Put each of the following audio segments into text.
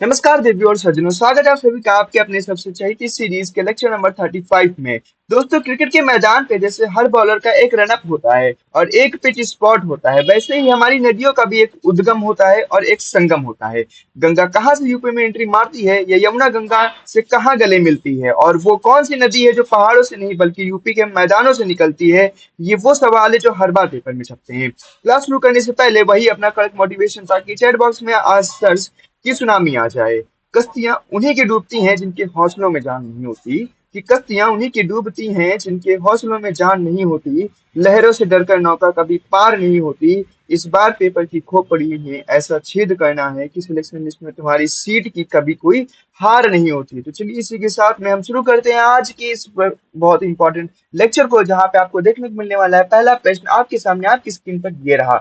नमस्कार देवियों और सज्जनों, स्वागत है आप सभी का आपके अपने सबसे चहेती सीरीज के लेक्चर नंबर 35 में। दोस्तों, क्रिकेट के मैदान पे जैसे हर बॉलर का एक रनअप होता है और एक पिच स्पॉट होता है, वैसे ही हमारी नदियों का भी एक उद्गम होता है और एक संगम होता है। गंगा कहाँ से यूपी में एंट्री मारती है, या यमुना गंगा से कहाँ गले मिलती है, और वो कौन सी नदी है जो पहाड़ों से नहीं बल्कि यूपी के मैदानों से निकलती है, ये वो सवाल है जो हर बार पेपर में छपते हैं। क्लास शुरू करने से पहले वही अपना कड़क मोटिवेशन, ताकि चैट बॉक्स में आंसर्स की सुनामी आ जाए। कश्तियां उन्हीं की डूबती हैं जिनके हौसलों में जान नहीं होती, कि कश्तियां उन्हीं की डूबती हैं जिनके हौसलों में जान नहीं होती। लहरों से डरकर नौका कभी पार नहीं होती। इस बार पेपर की खोपड़ी में ऐसा छेद करना है कि सिलेक्शन लिस्ट में तुम्हारी सीट की कभी कोई हार नहीं होती। तो चलिए, इसी के साथ में हम शुरू करते हैं आज की इस बहुत इंपॉर्टेंट लेक्चर को, जहां पे आपको देखने को मिलने वाला है पहला प्रश्न आपके सामने आपकी स्क्रीन पर ये रहा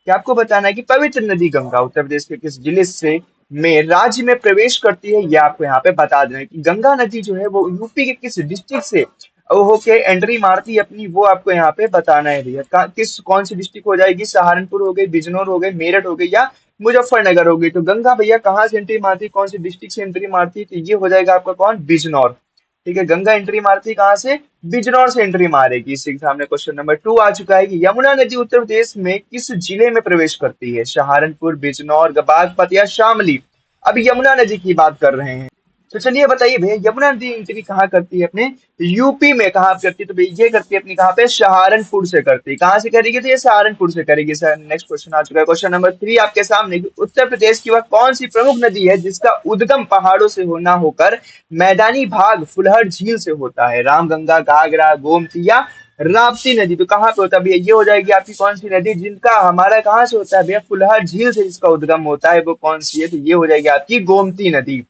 कि आपको बताना है कि पवित्र नदी गंगा उत्तर प्रदेश के किस जिले से में राज्य में प्रवेश करती है। ये आपको यहाँ पे बता देना है कि गंगा नदी जो है वो यूपी के किस डिस्ट्रिक्ट से वो होके एंट्री मारती है अपनी, वो आपको यहाँ पे बताना है भैया। किस कौन सी डिस्ट्रिक्ट हो जाएगी, सहारनपुर हो गई, बिजनौर हो गई, मेरठ हो गई, या मुजफ्फरनगर हो गई। तो गंगा भैया कहाँ से एंट्री मारती है, कौन सी डिस्ट्रिक्ट से एंट्री मारती है, तो ये हो जाएगा आपका कौन, बिजनौर। ठीक है, गंगा एंट्री मारती है कहाँ से, बिजनौर से एंट्री मारेगी। इसी के सामने क्वेश्चन नंबर 2 आ चुका है कि यमुना नदी उत्तर प्रदेश में किस जिले में प्रवेश करती है, सहारनपुर, बिजनौर, बागपत या शामली। अब यमुना नदी की बात कर रहे हैं, तो चलिए बताइए भैया, यमुना नदी एंट्री कहाँ करती है अपने यूपी में, कहाँ करती है, तो भैया ये करती है अपनी कहाँ पे, सहारनपुर से करती है। कहाँ से करेगी, तो ये सहारनपुर से करेगी। सर, नेक्स्ट क्वेश्चन आ चुका है, क्वेश्चन नंबर 3 आपके सामने कि उत्तर प्रदेश की वह कौन सी प्रमुख नदी है जिसका उद्गम पहाड़ों से होना होकर मैदानी भाग फुलहर झील से होता है। रामगंगा, घाघरा, गोमती या राप्ती नदी। तो कहाँ पे होता है भैया, ये हो जाएगी आपकी कौन सी नदी जिनका हमारा कहाँ से होता है भैया, फुलहर झील से जिसका उद्गम होता है, वो कौन सी है, तो ये हो जाएगी आपकी गोमती नदी।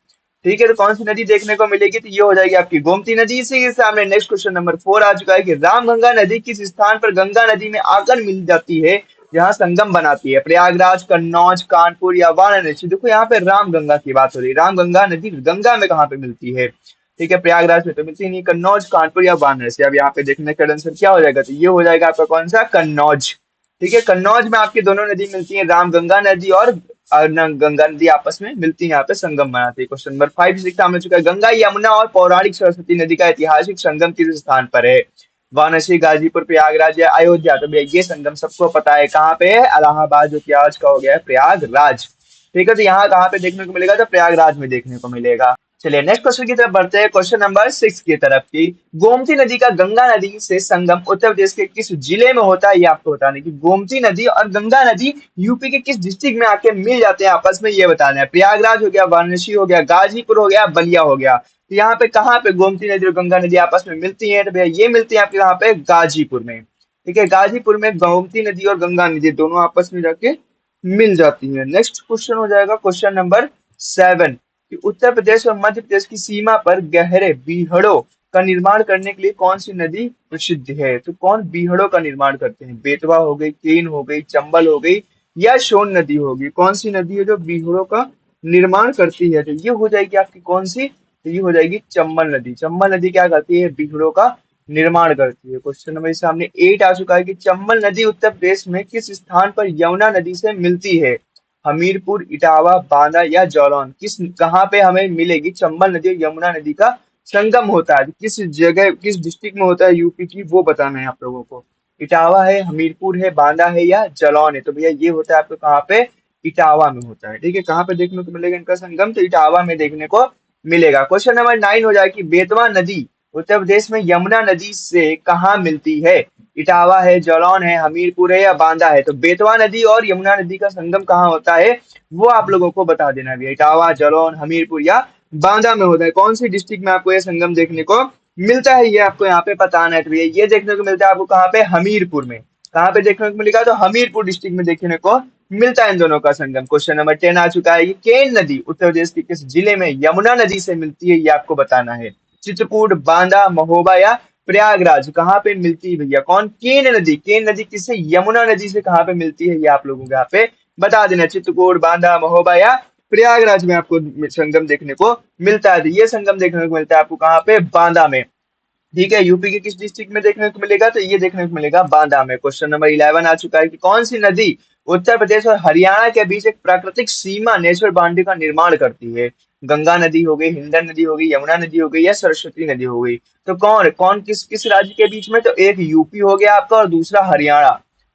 ठीक है, तो कौन सी नदी देखने को मिलेगी, तो ये हो जाएगी आपकी गोमती नदी। इसी के सामने नेक्स्ट क्वेश्चन नंबर 4 आ चुका है कि रामगंगा नदी किस स्थान पर गंगा नदी में आकर मिल जाती है, जहाँ संगम बनाती है। प्रयागराज, कन्नौज, कानपुर या वाराणसी। देखो यहाँ पे रामगंगा की बात हो रही है, रामगंगा नदी गंगा में कहाँ पे मिलती है। ठीक है, प्रयागराज में तो मिलती नहीं, कन्नौज, कानपुर या वाराणसी। अब यहाँ पे देखने का आंसर क्या हो जाएगा, तो ये हो जाएगा आपका कौन सा, कन्नौज। ठीक है, कन्नौज में आपकी दोनों नदी मिलती है, रामगंगा नदी और गंगा नदी आपस में मिलती है, यहाँ पे संगम बनाती है। क्वेश्चन नंबर 5 सामने चुका है, गंगा, यमुना और पौराणिक सरस्वती नदी का ऐतिहासिक संगम किस स्थान पर है। वाराणसी, गाजीपुर, प्रयागराज या अयोध्या। तो भैया ये संगम सबको पता है कहाँ पे है, इलाहाबाद, जो कि आज का हो गया है प्रयागराज। ठीक है, तो यहाँ कहाँ पे देखने को मिलेगा, तो प्रयागराज में देखने को मिलेगा। चलिए नेक्स्ट क्वेश्चन की तरफ बढ़ते हैं, क्वेश्चन नंबर 6 की तरफ की। गोमती नदी का गंगा नदी से संगम उत्तर प्रदेश के किस जिले में होता है, ये आपको बताना है कि गोमती नदी और गंगा नदी यूपी के किस डिस्ट्रिक्ट में आके मिल जाते हैं आपस में, ये बताना है। प्रयागराज हो गया, वाराणसी हो गया, गाजीपुर हो गया, बलिया हो गया। तो यहाँ पे कहाँ पे गोमती नदी और गंगा नदी आपस में मिलती है, तो भैया ये मिलती है आपके यहाँ पे गाजीपुर में। ठीक है, गाजीपुर में गोमती नदी और गंगा नदी दोनों आपस में जाके मिल जाती है। नेक्स्ट क्वेश्चन हो जाएगा क्वेश्चन नंबर 7 कि उत्तर प्रदेश और मध्य प्रदेश की सीमा पर गहरे बीहड़ों का निर्माण करने के लिए कौन सी नदी प्रसिद्ध है। तो कौन बीहड़ों का निर्माण करते हैं, बेतवा हो गई, केन हो गई, चंबल हो गई या सोन नदी होगी। कौन सी नदी है जो बीहड़ों का निर्माण करती है, तो ये हो जाएगी आपकी कौन सी, तो ये हो जाएगी चंबल नदी। चंबल नदी क्या करती है, बीहड़ों का निर्माण करती है। क्वेश्चन नंबर सामने 8 आ चुका है कि चंबल नदी उत्तर प्रदेश में किस स्थान पर यमुना नदी से मिलती है। हमीरपुर, इटावा, बांदा या जालौन। किस कहाँ पे हमें मिलेगी चंबल नदी और यमुना नदी का संगम होता है, किस जगह किस डिस्ट्रिक्ट में होता है यूपी की, वो बताना है आप लोगों को। इटावा है, हमीरपुर है, बांदा है या जालौन है। तो भैया ये होता है आपको कहाँ पे, इटावा में होता है। ठीक है, कहाँ पे देखने को मिलेगा इनका संगम, तो इटावा में देखने को मिलेगा। क्वेश्चन नंबर 9 हो जाए कि बेतवा नदी उत्तर प्रदेश में यमुना नदी से कहाँ मिलती है। इटावा है, जालौन है, हमीरपुर है या बांदा है। तो बेतवा नदी और यमुना नदी का संगम कहाँ होता है, वो आप लोगों को बता देना है। इटावा, जालौन, हमीरपुर या बांदा में होता है। कौन सी डिस्ट्रिक्ट में आपको ये संगम देखने को मिलता है, ये आपको यहाँ पे बताना है। तो भैया ये देखने को मिलता है आपको कहाँ पे, हमीरपुर में। कहाँ पे देखने को मिलेगा, तो हमीरपुर डिस्ट्रिक्ट में देखने को मिलता है इन दोनों का संगम। क्वेश्चन नंबर 10 आ चुका है, ये केन नदी उत्तर प्रदेश के किस जिले में यमुना नदी से मिलती है, ये आपको बताना है। चित्रकूट, बांदा, महोबा या प्रयागराज। कहाँ पे मिलती है भैया, कौन, केन नदी। केन नदी किससे, यमुना नदी से कहाँ पे मिलती है, ये आप लोगों को यहाँ पे बता देना। चित्रकूट, बांदा, महोबा या प्रयागराज में आपको संगम देखने को मिलता है। तो ये संगम देखने को मिलता है आपको कहाँ पे, बांदा में। ठीक है, यूपी के किस डिस्ट्रिक्ट में देखने को मिलेगा, तो ये देखने को मिलेगा बांदा में। क्वेश्चन नंबर 11 आ चुका है कि कौन सी नदी उत्तर प्रदेश और हरियाणा के बीच एक प्राकृतिक सीमा नेचुरल बाउंड्री का निर्माण करती है। गंगा नदी हो गई, हिंडन नदी हो गई, यमुना नदी हो गई या सरस्वती नदी हो गई। तो कौन कौन किस किस राज्य के बीच में? तो एक यूपी हो गया आपका और दूसरा हरियाणा।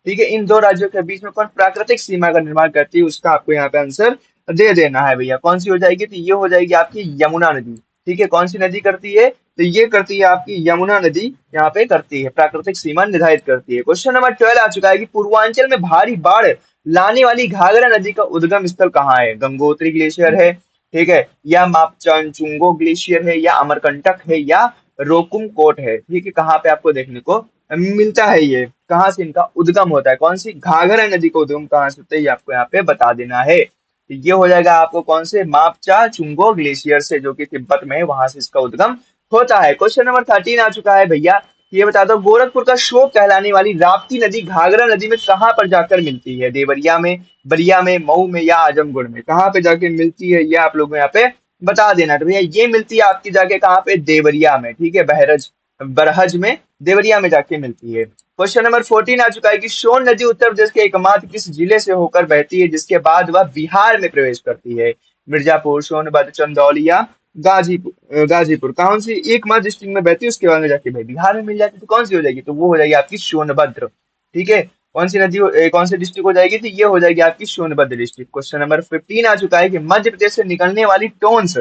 ठीक है, इन दो राज्यों के बीच में कौन प्राकृतिक सीमा का निर्माण करती है, उसका आपको यहाँ पे आंसर दे देना है भैया। कौन सी हो जाएगी? तो ये हो जाएगी आपकी यमुना नदी। ठीक है, कौन सी नदी करती है? तो ये करती है आपकी यमुना नदी, यहाँ पे करती है, प्राकृतिक सीमा निर्धारित करती है। क्वेश्चन नंबर 12 आ चुका है कि पूर्वांचल में भारी बाढ़ लाने वाली घाघरा नदी का उद्गम स्थल कहाँ है? गंगोत्री ग्लेशियर है, ठीक है, या मापचुंगो ग्लेशियर है, या अमरकंटक है, या रोकुम कोट है। ठीक है, कहाँ पे आपको देखने को मिलता है? ये कहाँ से इनका उद्गम होता है? कौन सी घाघरा नदी का उद्गम कहाँ से होता है, ये आपको यहाँ पे बता देना है। तो ये हो जाएगा आपको कौन से? मापचा चुंगो ग्लेशियर से, जो कि तिब्बत में है, वहां से इसका उद्गम होता है। क्वेश्चन नंबर 13 आ चुका है भैया। ये बता दो, गोरखपुर का शोक कहलाने वाली राप्ती नदी घाघरा नदी में कहाँ पर जाकर मिलती है? देवरिया में, बलिया में, मऊ में, या आजमगढ़ में? कहाँ पे जाके मिलती है, ये आप लोग यहाँ पे बता देना। तो भैया ये मिलती है आपकी जाके कहाँ पे? देवरिया में। ठीक है, बहरज बरहज में, देवरिया में जाके मिलती है। क्वेश्चन नंबर 14 आ चुका है कि सोन नदी उत्तर प्रदेश के एकमात्र किस जिले से होकर बहती है, जिसके बाद वह बिहार में प्रवेश करती है? मिर्जापुर, सोनभद्र, चंदौली या गाजीपुर? गाजीपुर कौन सी एकमात्र डिस्ट्रिक्ट में बहती है, उसके बाद में जाके भाई बिहार में मिल जाती है, तो कौन सी हो जाएगी? तो वो हो जाएगी आपकी सोनभद्र। ठीक है, कौन सी नदी कौन सी डिस्ट्रिक्ट हो जाएगी? तो ये हो जाएगी आपकी सोनभद्र डिस्ट्रिक्ट। क्वेश्चन नंबर 15 आ चुका है कि मध्य प्रदेश से निकलने वाली टोंस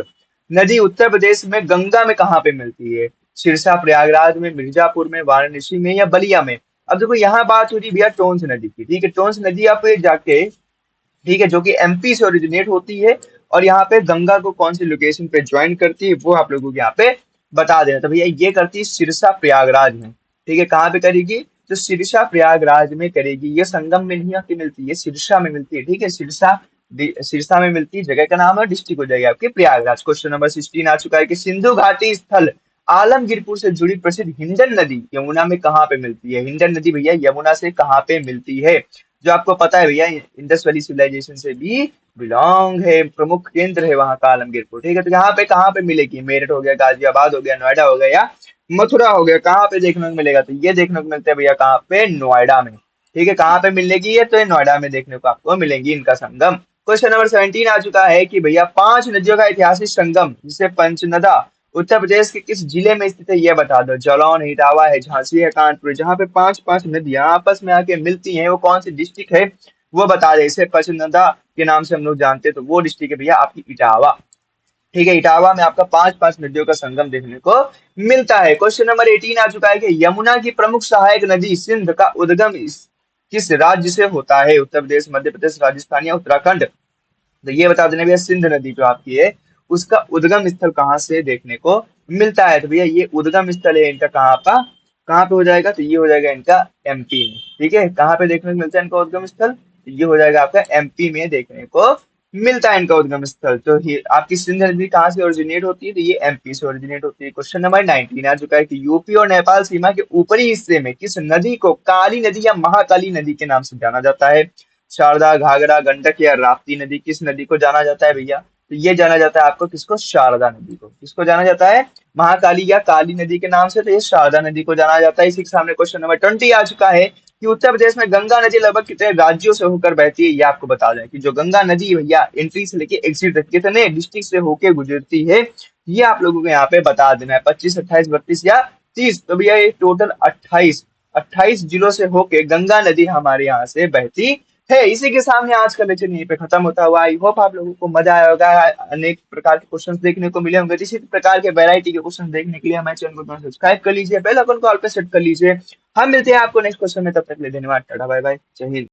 नदी उत्तर प्रदेश में गंगा में कहाँ पे मिलती है? सिरसा, प्रयागराज में, मिर्जापुर में, वाराणसी में, या बलिया में? अब देखो यहाँ बात हो रही भैया टोंस नदी की। ठीक है, टोंस नदी आप जाके, ठीक है, जो कि एमपी से ओरिजिनेट होती है और यहाँ पे गंगा को कौन सी लोकेशन पे ज्वाइन करती है, वो आप लोगों को यहाँ पे बता देना। तो भैया ये करती है सिरसा प्रयागराज में। ठीक है, कहाँ पे करेगी? तो सिरसा प्रयागराज में करेगी। ये संगम में नहीं आके मिलती है, सिरसा में मिलती है। ठीक है, सिरसा सिरसा में मिलती है, जगह का नाम है, डिस्ट्रिक्ट हो जाएगी आपकी प्रयागराज। क्वेश्चन नंबर 16 आ चुका है कि सिंधु घाटी स्थल आलमगीरपुर से जुड़ी प्रसिद्ध हिंडन नदी यमुना में कहाँ पे मिलती है? हिंडन नदी भैया यमुना से कहाँ पे मिलती है? जो आपको पता है भैया, इंडस वैली सिविलाइजेशन से भी बिलोंग है, प्रमुख केंद्र है वहां का आलमगीरपुर। ठीक है, तो यहाँ पे कहाँ पे मिलेगी? मेरठ हो गया, गाजियाबाद हो गया, नोएडा हो गया, या मथुरा हो गया? कहाँ पे देखने को मिलेगा? तो ये देखने को मिलता है भैया कहाँ पे? नोएडा में। ठीक है, कहाँ पे मिलेगी ये? तो ये नोएडा में देखने को आपको मिलेंगी इनका संगम। क्वेश्चन नंबर 17 आ चुका है कि भैया 5 नदियों का ऐतिहासिक संगम जिसे पंचनदा उत्तर प्रदेश के किस जिले में स्थित है, ये बता दो। जालौन है, इटावा है, झांसी है, कानपुर? जहाँ पे पांच पांच नदियां आपस में आके मिलती हैं, वो कौन सी डिस्ट्रिक्ट है, वो बता दे। इसे पंचनदा के नाम से हम लोग जानते हैं, तो वो डिस्ट्रिक्ट है भैया आपकी इटावा। ठीक है, इटावा में आपका पांच पांच नदियों का संगम देखने को मिलता है। क्वेश्चन नंबर 18 आ चुका है कि यमुना की प्रमुख सहायक नदी सिंध का उद्गम किस राज्य से होता है? उत्तर प्रदेश, मध्य प्रदेश, राजस्थान या उत्तराखंड? तो ये बता देना भैया, सिंध नदी जो आपकी है उसका उद्गम स्थल कहाँ से देखने को मिलता है? तो भैया ये उद्गम स्थल है इनका कहाँ का, कहाँ पे हो जाएगा? तो ये हो जाएगा इनका एमपी में। ठीक है, कहाँ पे देखने को मिलता है इनका उद्गम स्थल? तो ये हो जाएगा आपका एमपी में देखने को मिलता है इनका उद्गम स्थल। तो ये आपकी सिंध नदी कहाँ से ओरिजिनेट होती है? तो ये एमपी से ओरिजिनेट होती है। क्वेश्चन नंबर 19 आ चुका है कि यूपी और नेपाल सीमा के ऊपरी हिस्से में किस नदी को काली नदी या महाकाली नदी के नाम से जाना जाता है? शारदा, घाघरा, गंडक या राप्ती नदी? किस नदी को जाना जाता है भैया? तो ये जाना जाता है आपको किसको? शारदा नदी को। किसको जाना जाता है? महाकाली या काली नदी के नाम से, तो ये शारदा नदी को जाना जाता है। इसी के सामने क्वेश्चन नंबर 20 आ चुका है कि उत्तर प्रदेश में गंगा नदी लगभग कितने राज्यों से होकर बहती है, ये आपको बता दें कि जो गंगा नदी भैया एंट्री से लेके एग्जिट तक कितने डिस्ट्रिक्ट से होकर गुजरती है, ये आप लोगों को यहाँ पे बता देना है। 25, 28, 32 या 30? तो भैया ये टोटल 28 जिलों से होके गंगा नदी हमारे यहाँ से बहती है। इसी के सामने आज का लेक्चर यहीं पे खत्म होता हुआ। आई होप आप लोगों को मजा आया होगा, अनेक प्रकार के क्वेश्चंस देखने को मिले होंगे। इसी प्रकार के वैरायटी के क्वेश्चन देखने के लिए हमारे चैनल को सब्सक्राइब कर लीजिए, बेल आइकन को ऑल पे सेट कर लीजिए। हम मिलते हैं आपको नेक्स्ट क्वेश्चन में, तब तक के लिए धन्यवाद, टाटा बाय बाय, जय हिंद।